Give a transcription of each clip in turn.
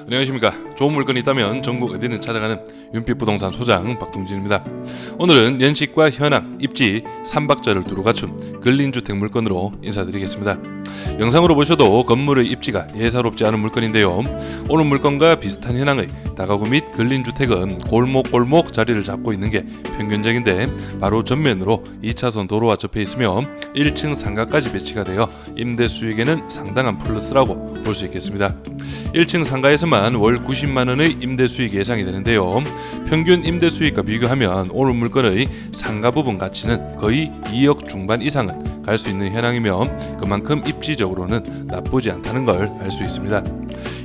안녕하십니까. 좋은 물건이 있다면 전국 어디든 찾아가는 윤빛부동산 소장 박동진입니다. 오늘은 연식과 현황, 입지, 삼박자를 두루 갖춘 근린주택 물건으로 인사드리겠습니다. 영상으로 보셔도 건물의 입지가 예사롭지 않은 물건인데요. 오늘 물건과 비슷한 현황의 다가구 및 근린주택은 골목골목 자리를 잡고 있는 게 평균적인데, 바로 전면으로 2차선 도로와 접해 있으며 1층 상가까지 배치가 되어 임대 수익에는 상당한 플러스라고 볼 수 있겠습니다. 1층 상가에서만 월 90만원의 임대 수익이 예상이 되는데요. 평균 임대 수익과 비교하면 오늘 물건의 상가 부분 가치는 거의 2억 중반 이상은 갈 수 있는 현황이며, 그만큼 입지적으로는 나쁘지 않다는 걸 알 수 있습니다.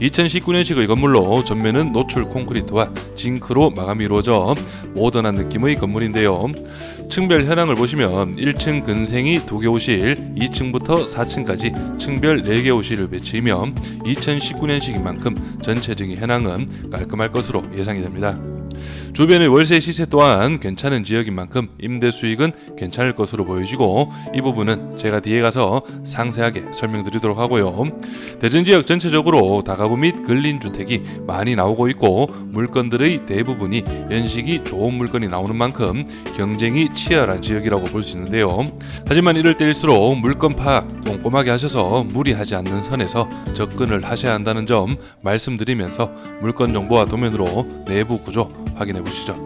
2019년식의 건물로 전면은 노출 콘크리트와 징크로 마감이 이루어져 모던한 느낌의 건물인데요. 층별 현황을 보시면 1층 근생이 2개 호실, 2층부터 4층까지 층별 4개 호실을 배치이며 2019년식인 만큼 전체적인 현황은 깔끔할 것으로 예상이 됩니다. 주변의 월세 시세 또한 괜찮은 지역인 만큼 임대 수익은 괜찮을 것으로 보여지고, 이 부분은 제가 뒤에 가서 상세하게 설명드리도록 하고요. 대전 지역 전체적으로 다가구 및 근린주택이 많이 나오고 있고, 물건들의 대부분이 연식이 좋은 물건이 나오는 만큼 경쟁이 치열한 지역이라고 볼 수 있는데요. 하지만 이럴 때일수록 물건 파악 꼼꼼하게 하셔서 무리하지 않는 선에서 접근을 하셔야 한다는 점 말씀드리면서 물건 정보와 도면으로 내부 구조 확인해 보시죠.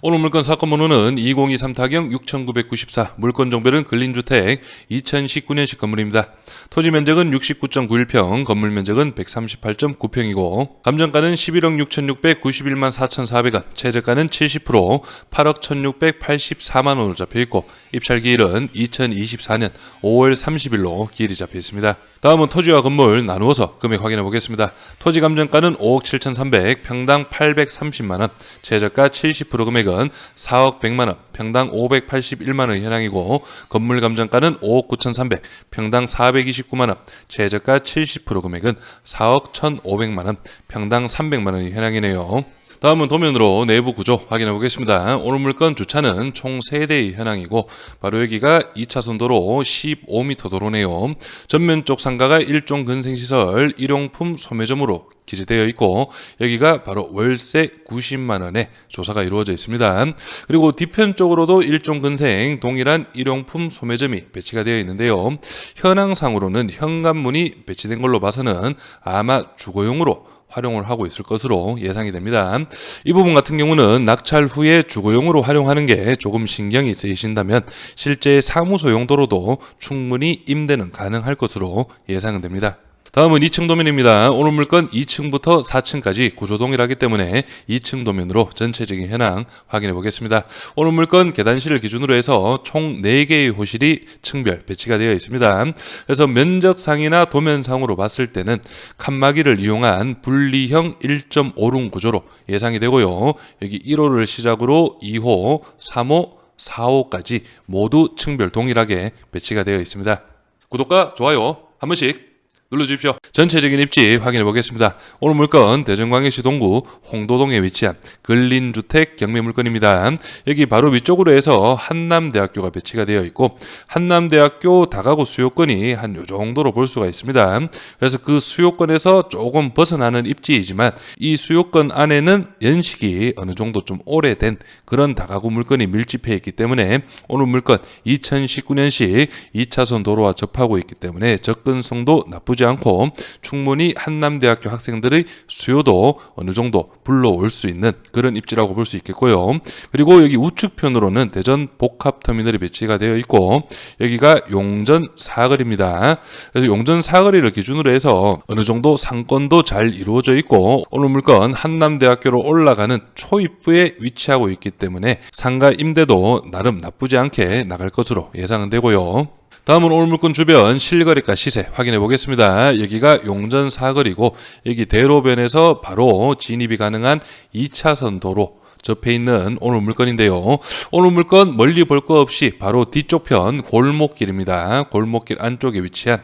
오늘 물건 사건 번호는 2023-6994, 물건 종별은 근린주택 2019년식 건물입니다. 토지 면적은 69.91평, 건물 면적은 138.9평이고 감정가는 11억 6,691만 4,400원, 최저가는 70%, 8억 1,684만원으로 잡혀있고 입찰기일은 2024년 5월 30일로 기일이 잡혀있습니다. 다음은 토지와 건물 나누어서 금액 확인해 보겠습니다. 토지 감정가는 5억 7,300, 평당 830만원, 최저가 70% 금액은 4억 100만원, 평당 581만원 현황이고, 건물 감정가는 5억 9,300, 평당 429만원, 최저가 70% 금액은 4억 1,500만원, 평당 300만원이 현황이네요. 다음은 도면으로 내부 구조 확인해 보겠습니다. 오늘 물건 주차는 총 3대의 현황이고, 바로 여기가 2차선 도로 15m 도로네요. 전면 쪽 상가가 일종 근생시설 일용품 소매점으로 기재되어 있고, 여기가 바로 월세 90만원에 조사가 이루어져 있습니다. 그리고 뒤편 쪽으로도 일종 근생 동일한 일용품 소매점이 배치가 되어 있는데요. 현황상으로는 현관문이 배치된 걸로 봐서는 아마 주거용으로 활용을 하고 있을 것으로 예상이 됩니다. 이 부분 같은 경우는 낙찰 후에 주거용으로 활용하는 게 조금 신경이 쓰이신다면 실제 사무소 용도로도 충분히 임대는 가능할 것으로 예상은 됩니다. 다음은 2층 도면입니다. 오늘 물건 2층부터 4층까지 구조 동일하기 때문에 2층 도면으로 전체적인 현황 확인해 보겠습니다. 오늘 물건 계단실을 기준으로 해서 총 4개의 호실이 층별 배치가 되어 있습니다. 그래서 면적상이나 도면상으로 봤을 때는 칸막이를 이용한 분리형 1.5룸 구조로 예상이 되고요. 여기 1호를 시작으로 2호, 3호, 4호까지 모두 층별 동일하게 배치가 되어 있습니다. 구독과 좋아요 한 번씩 눌러주십시오. 전체적인 입지 확인해 보겠습니다. 오늘 물건 대전광역시 동구 홍도동에 위치한 근린주택 경매 물건입니다. 여기 바로 위쪽으로 해서 한남대학교가 배치가 되어 있고, 한남대학교 다가구 수요권이 한 요 정도로 볼 수가 있습니다. 그래서 그 수요권에서 조금 벗어나는 입지이지만 이 수요권 안에는 연식이 어느 정도 좀 오래된 그런 다가구 물건이 밀집해 있기 때문에 오늘 물건 2019년식 2차선 도로와 접하고 있기 때문에 접근성도 나쁘지 않고 충분히 한남대학교 학생들의 수요도 어느 정도 불러올 수 있는 그런 입지라고 볼 수 있겠고요. 그리고 여기 우측편으로는 대전 복합터미널이 배치가 되어 있고, 여기가 용전 사거리입니다. 그래서 용전 사거리를 기준으로 해서 어느 정도 상권도 잘 이루어져 있고, 오늘 물건 한남대학교로 올라가는 초입부에 위치하고 있기 때문에 상가 임대도 나름 나쁘지 않게 나갈 것으로 예상은 되고요. 다음은 오늘 물건 주변 실거래가 시세 확인해 보겠습니다. 여기가 용전 사거리고, 여기 대로변에서 바로 진입이 가능한 2차선 도로 접해 있는 오늘 물건인데요. 오늘 물건 멀리 볼 거 없이 바로 뒤쪽 편 골목길입니다. 골목길 안쪽에 위치한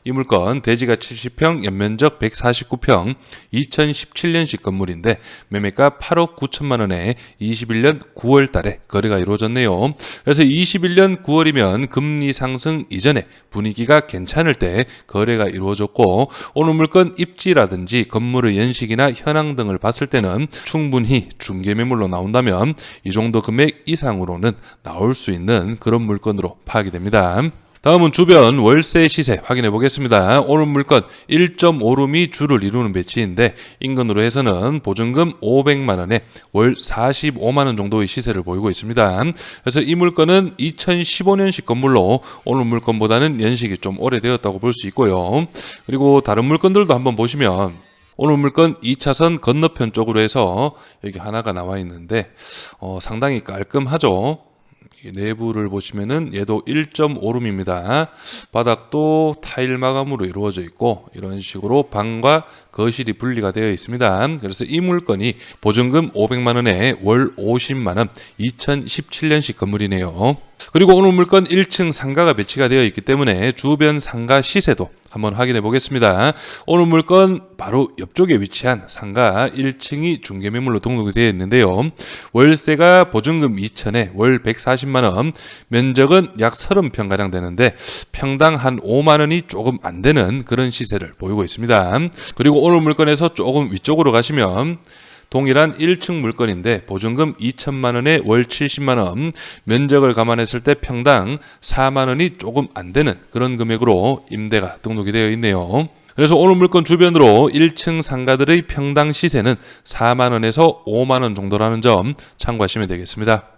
이 물건 대지가 70평, 연면적 149평, 2017년식 건물인데 매매가 8억 9천만 원에 21년 9월 달에 거래가 이루어졌네요. 그래서 21년 9월이면 금리 상승 이전에 분위기가 괜찮을 때 거래가 이루어졌고, 오늘 물건 입지라든지 건물의 연식이나 현황 등을 봤을 때는 충분히 중개 매물로 나온다면 이 정도 금액 이상으로는 나올 수 있는 그런 물건으로 파악이 됩니다. 다음은 주변 월세 시세 확인해 보겠습니다. 오늘 물건 1.5룸이 주를 이루는 배치인데 인근으로 해서는 보증금 500만 원에 월 45만 원 정도의 시세를 보이고 있습니다. 그래서 이 물건은 2015년식 건물로 오늘 물건보다는 연식이 좀 오래되었다고 볼 수 있고요. 그리고 다른 물건들도 한번 보시면 오늘 물건 2차선 건너편 쪽으로 해서 여기 하나가 나와 있는데 상당히 깔끔하죠. 내부를 보시면은 얘도 1.5룸입니다. 바닥도 타일 마감으로 이루어져 있고 이런 식으로 방과 거실이 분리가 되어 있습니다. 그래서 이 물건이 보증금 500만 원에 월 50만 원, 2017년식 건물이네요. 그리고 오늘 물건 1층 상가가 배치가 되어 있기 때문에 주변 상가 시세도 한번 확인해 보겠습니다. 오늘 물건 바로 옆쪽에 위치한 상가 1층이 중개매물로 등록이 되어 있는데요. 월세가 보증금 2천에 월 140만 원, 면적은 약 30평가량 되는데 평당 한 5만 원이 조금 안 되는 그런 시세를 보이고 있습니다. 그리고 오늘 물건에서 조금 위쪽으로 가시면 동일한 1층 물건인데 보증금 2천만 원에 월 70만 원, 면적을 감안했을 때 평당 4만 원이 조금 안 되는 그런 금액으로 임대가 등록이 되어 있네요. 그래서 오늘 물건 주변으로 1층 상가들의 평당 시세는 4만 원에서 5만 원 정도라는 점 참고하시면 되겠습니다.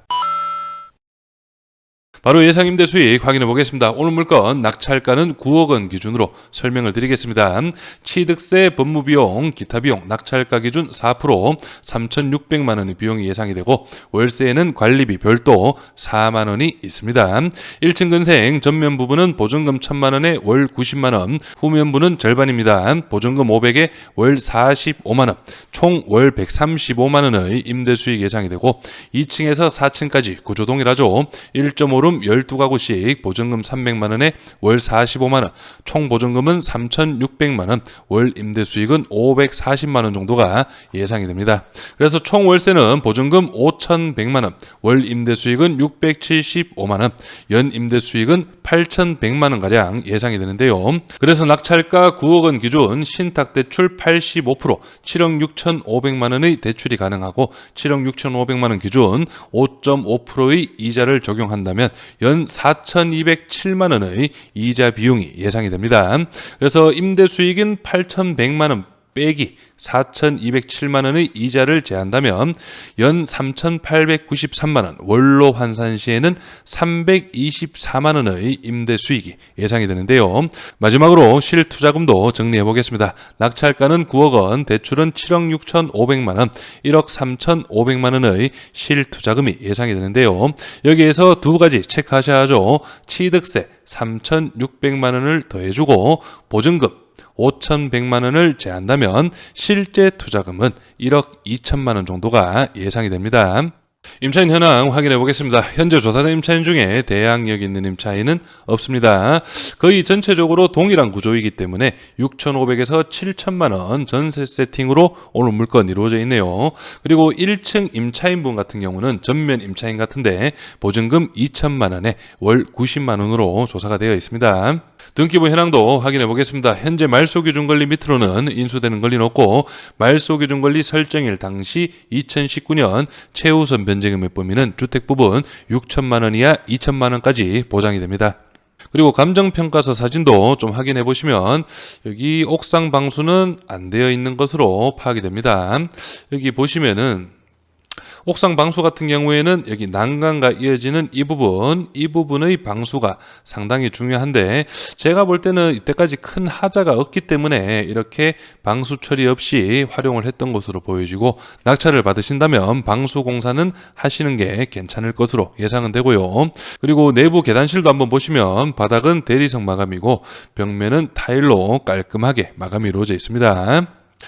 바로 예상 임대 수익 확인해 보겠습니다. 오늘 물건 낙찰가는 9억 원 기준으로 설명을 드리겠습니다. 취득세, 법무비용, 기타 비용, 낙찰가 기준 4% 3,600만 원의 비용이 예상이 되고 월세에는 관리비 별도 4만 원이 있습니다. 1층 근생 전면 부분은 보증금 1,000만 원에 월 90만 원, 후면부는 절반입니다. 보증금 500에 월 45만 원, 총 월 135만 원의 임대 수익 예상이 되고 2층에서 4층까지 구조 동일하죠. 1.5룸 12가구씩 보증금 300만 원에 월 45만 원, 총 보증금은 3,600만 원, 월 임대 수익은 540만 원 정도가 예상이 됩니다. 그래서 총 월세는 보증금 5,100만 원, 월 임대 수익은 675만 원, 연 임대 수익은 8,100만 원 가량 예상이 되는데요. 그래서 낙찰가 9억 원 기준 신탁 대출 85% 7억 6,500만 원의 대출이 가능하고 7억 6,500만 원 기준 5.5%의 이자를 적용한다면 연 4,207만 원의 이자 비용이 예상이 됩니다. 그래서 임대 수익인 8,100만 원 빼기 4,207만 원의 이자를 제한다면 연 3,893만 원, 월로 환산 시에는 324만 원의 임대 수익이 예상이 되는데요. 마지막으로 실투자금도 정리해 보겠습니다. 낙찰가는 9억 원, 대출은 7억 6,500만 원, 1억 3,500만 원의 실투자금이 예상이 되는데요. 여기에서 두 가지 체크하셔야 하죠. 취득세 3,600만 원을 더해주고 보증금 5,100만 원을 제한다면 실제 투자금은 1억 2천만 원 정도가 예상이 됩니다. 임차인 현황 확인해 보겠습니다. 현재 조사된 임차인 중에 대항력 있는 임차인은 없습니다. 거의 전체적으로 동일한 구조이기 때문에 6,500에서 7천만 원 전세 세팅으로 오늘 물건 이루어져 있네요. 그리고 1층 임차인분 같은 경우는 전면 임차인 같은데 보증금 2천만 원에 월 90만 원으로 조사가 되어 있습니다. 등기부 현황도 확인해 보겠습니다. 현재 말소기준 권리 밑으로는 인수되는 권리는 없고 말소기준 권리 설정일 당시 2019년 최우선 변제금액 범위는 주택 부분 6천만 원 이하 2천만 원까지 보장이 됩니다. 그리고 감정평가서 사진도 좀 확인해 보시면 여기 옥상 방수는 안 되어 있는 것으로 파악이 됩니다. 여기 보시면은 옥상 방수 같은 경우에는 여기 난간과 이어지는 이 부분의 방수가 상당히 중요한데 제가 볼 때는 이때까지 큰 하자가 없기 때문에 이렇게 방수 처리 없이 활용을 했던 것으로 보여지고 낙찰을 받으신다면 방수 공사는 하시는 게 괜찮을 것으로 예상은 되고요. 그리고 내부 계단실도 한번 보시면 바닥은 대리석 마감이고 벽면은 타일로 깔끔하게 마감이 이루어져 있습니다.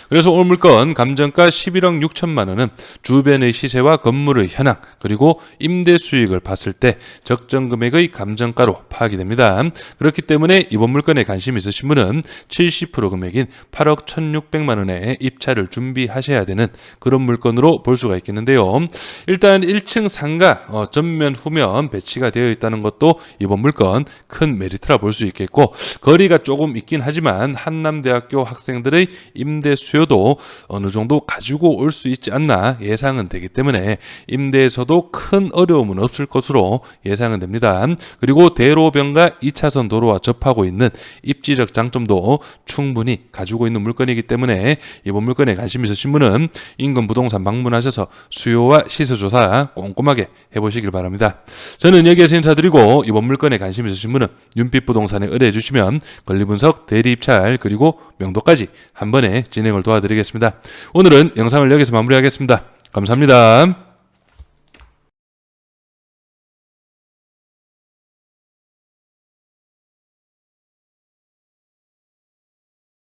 그래서 오늘 물건 감정가 11억 6천만 원은 주변의 시세와 건물의 현황 그리고 임대 수익을 봤을 때 적정 금액의 감정가로 파악이 됩니다. 그렇기 때문에 이번 물건에 관심 있으신 분은 70% 금액인 8억 1,600만 원에 입찰을 준비하셔야 되는 그런 물건으로 볼 수가 있겠는데요. 일단 1층 상가 전면 후면 배치가 되어 있다는 것도 이번 물건 큰 메리트라 볼 수 있겠고, 거리가 조금 있긴 하지만 한남대학교 학생들의 임대 수요도 어느 정도 가지고 올 수 있지 않나 예상은 되기 때문에 임대에서도 큰 어려움은 없을 것으로 예상은 됩니다. 그리고 대로변과 2차선 도로와 접하고 있는 입지적 장점도 충분히 가지고 있는 물건이기 때문에 이번 물건에 관심 있으신 분은 인근 부동산 방문하셔서 수요와 시세 조사 꼼꼼하게 해보시길 바랍니다. 저는 여기에서 인사드리고 이번 물건에 관심 있으신 분은 윤빛 부동산에 의뢰해 주시면 권리분석, 대리입찰 그리고 명도까지 한 번에 진행을 도와드리겠습니다. 오늘은 영상을 여기서 마무리하겠습니다. 감사합니다.